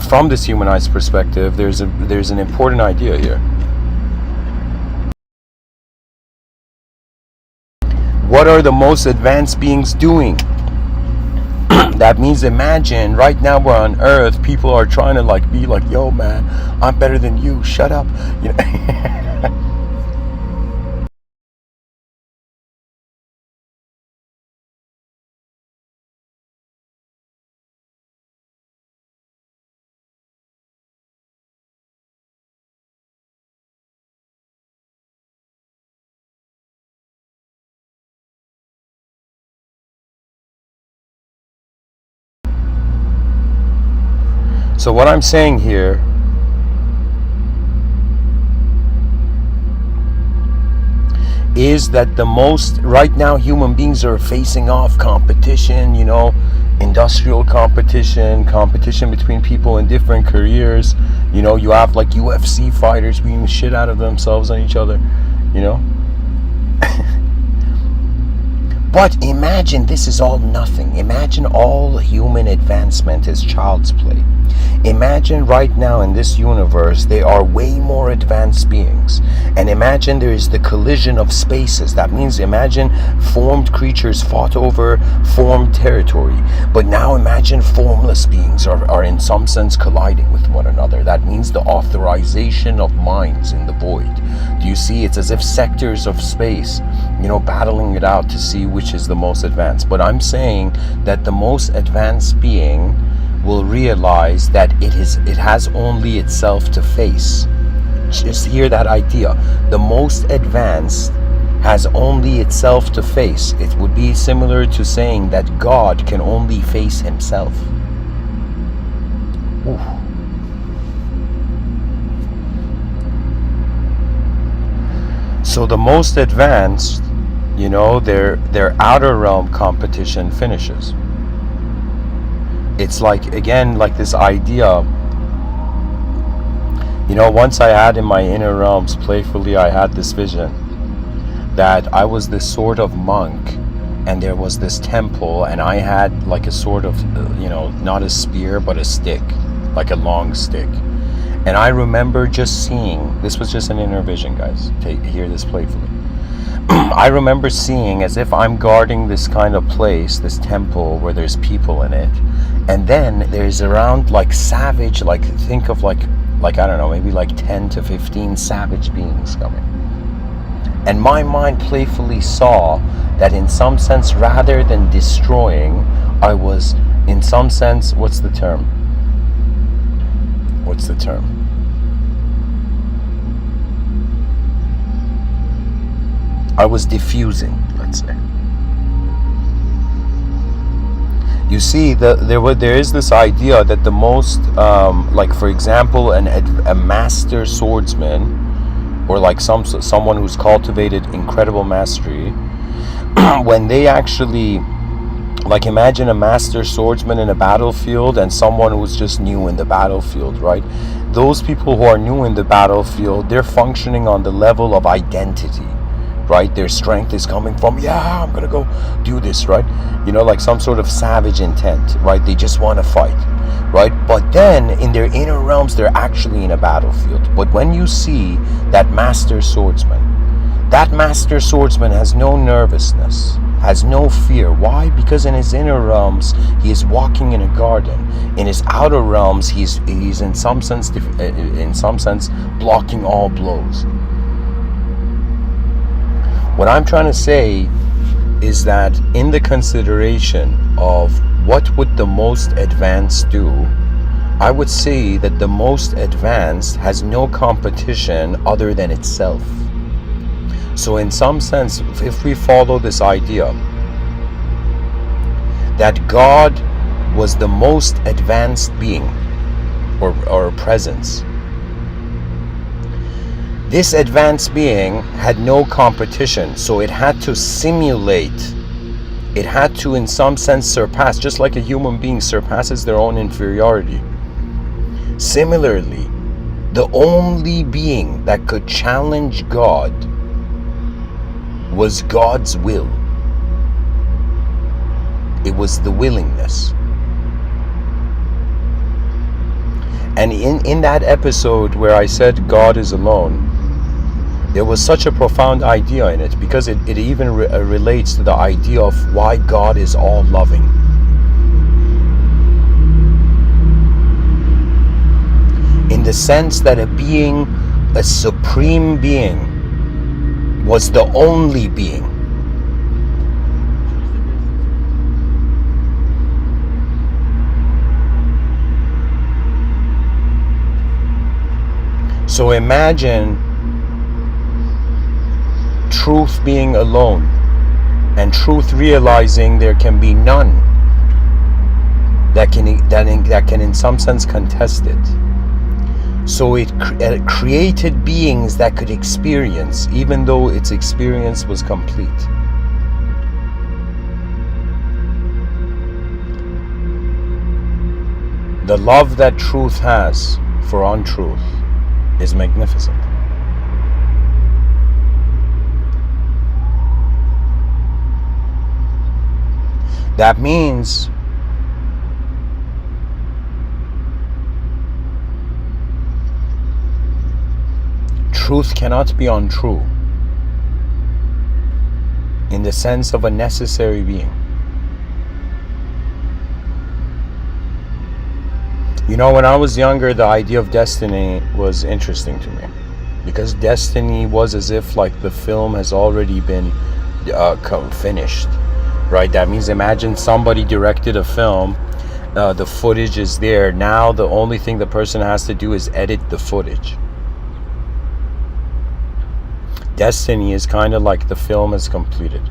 from this humanized perspective, there's an important idea here. What are the most advanced beings doing? That means, imagine right now we're on Earth, people are trying to like be like, yo man, I'm better than you, shut up, you know. So what I'm saying here is that the most, right now human beings are facing off competition, you know, industrial competition, competition between people in different careers. You know, you have like UFC fighters beating the shit out of themselves on each other, you know. But imagine this is all nothing. Imagine all human advancement is child's play. Imagine right now in this universe they are way more advanced beings. And imagine there is the collision of spaces. That means imagine formed creatures fought over formed territory. But now imagine formless beings are in some sense colliding with one another. That means the authorization of minds in the void. Do you see? It's as if sectors of space, you know, battling it out to see which is the most advanced. But I'm saying that the most advanced being will realize that it has only itself to face. Just hear that idea. The most advanced has only itself to face. It would be similar to saying that God can only face himself. Ooh. So the most advanced, you know, their outer realm competition finishes. It's like, again, like this idea, you know, once I had in my inner realms, playfully, I had this vision that I was this sort of monk and there was this temple and I had like a sort of, you know, not a spear, but a stick, like a long stick. And I remember just seeing, this was just an inner vision, guys, hear this playfully. I remember seeing as if I'm guarding this kind of place, this temple where there's people in it. And then there's around like savage, like think of like I don't know, maybe like 10 to 15 savage beings coming. And my mind playfully saw that in some sense, rather than destroying, I was in some sense, what's the term? I was diffusing, let's say. You see, there is this idea that the most, like for example, a master swordsman, or like someone who's cultivated incredible mastery, when they actually, like imagine a master swordsman in a battlefield and someone who's just new in the battlefield, right? Those people who are new in the battlefield, they're functioning on the level of identity. Right, their strength is coming from, yeah, I'm gonna go do this, right? You know, like some sort of savage intent, right? They just want to fight, right? But then in their inner realms, they're actually in a battlefield. But when you see that master swordsman has no nervousness, has no fear. Why? Because in his inner realms, he is walking in a garden. In his outer realms, he's in some sense blocking all blows. What I'm trying to say is that in the consideration of what would the most advanced do, I would say that the most advanced has no competition other than itself. So in some sense, if we follow this idea that God was the most advanced being or presence, this advanced being had no competition, so it had to simulate, it had to in some sense surpass, just like a human being surpasses their own inferiority. Similarly, the only being that could challenge God was God's will. It was the willingness. And in that episode where I said God is alone, there was such a profound idea in it, because it even relates to the idea of why God is all loving. in the sense that a supreme being, was the only being. So imagine truth being alone, and truth realizing there can be none that can in some sense contest it. So it created beings that could experience, even though its experience was complete. The love that truth has for untruth is magnificent. That means truth cannot be untrue in the sense of a necessary being. You know, when I was younger, the idea of destiny was interesting to me, because destiny was as if like the film has already been finished, right? That means imagine somebody directed a film, the footage is there. Now the only thing the person has to do is edit the footage. Destiny is kind of like the film is completed.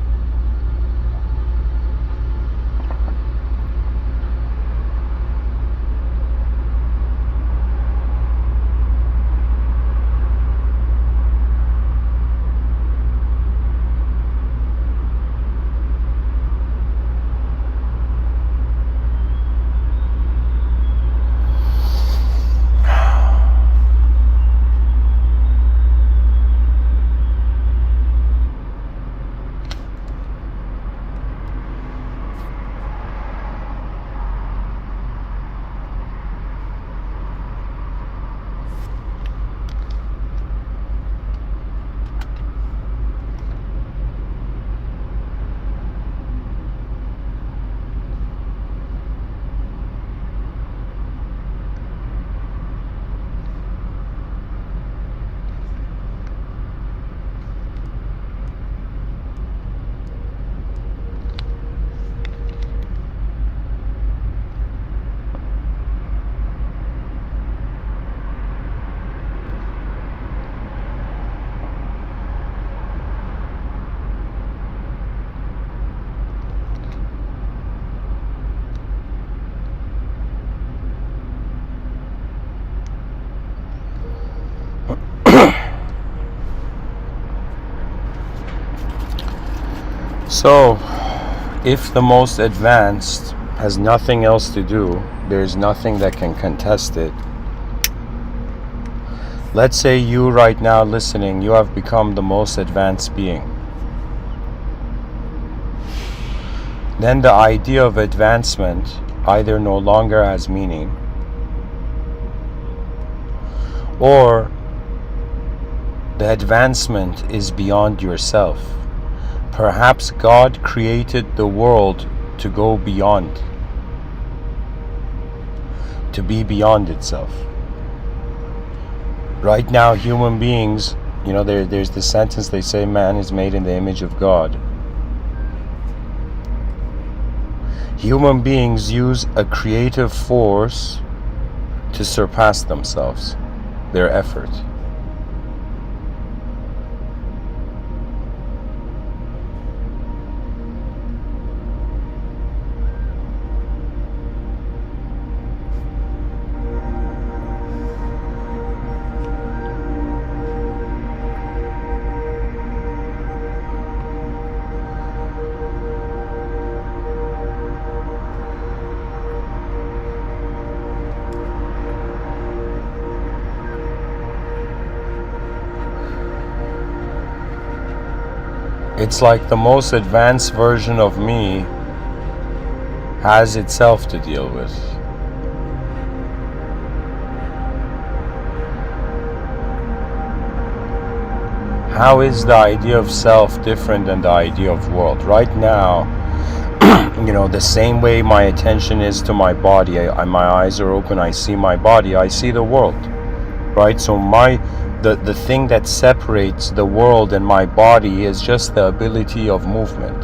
So, if the most advanced has nothing else to do, there's nothing that can contest it. Let's say you right now listening, you have become the most advanced being. Then the idea of advancement either no longer has meaning, or the advancement is beyond yourself. Perhaps God created the world to go beyond, to be beyond itself. Right now, human beings, you know, there's the sentence they say, man is made in the image of God. Human beings use a creative force to surpass themselves, their effort. It's like the most advanced version of me has itself to deal with. How is the idea of self different than the idea of world? Right now, you know, the same way my attention is to my body, my eyes are open, I see my body, I see the world. right? So the thing that separates the world and my body is just the ability of movement.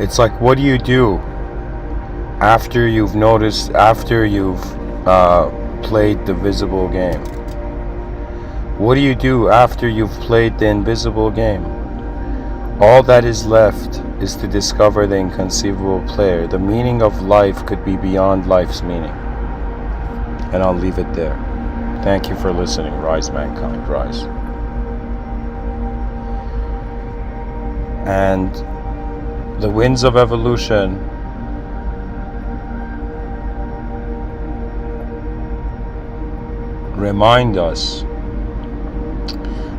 It's like, what do you do after you've played the visible game? What do you do after you've played the invisible game? All that is left is to discover the inconceivable player. The meaning of life could be beyond life's meaning. And I'll leave it there. Thank you for listening. Rise, mankind, rise. And the winds of evolution remind us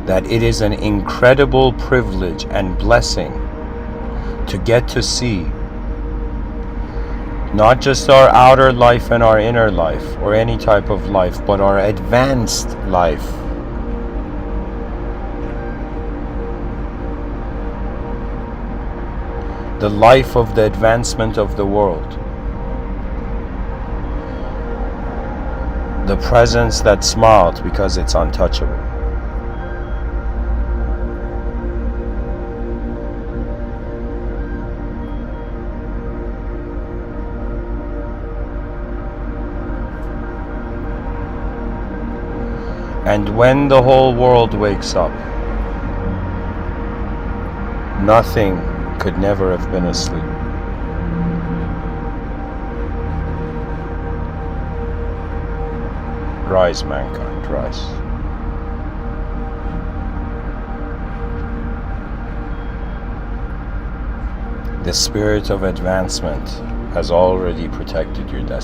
that it is an incredible privilege and blessing to get to see not just our outer life and our inner life or any type of life, but our advanced life. The life of the advancement of the world. The presence that smiled because it's untouchable. And when the whole world wakes up, nothing could never have been asleep. Rise, mankind, rise. The spirit of advancement has already protected your destiny.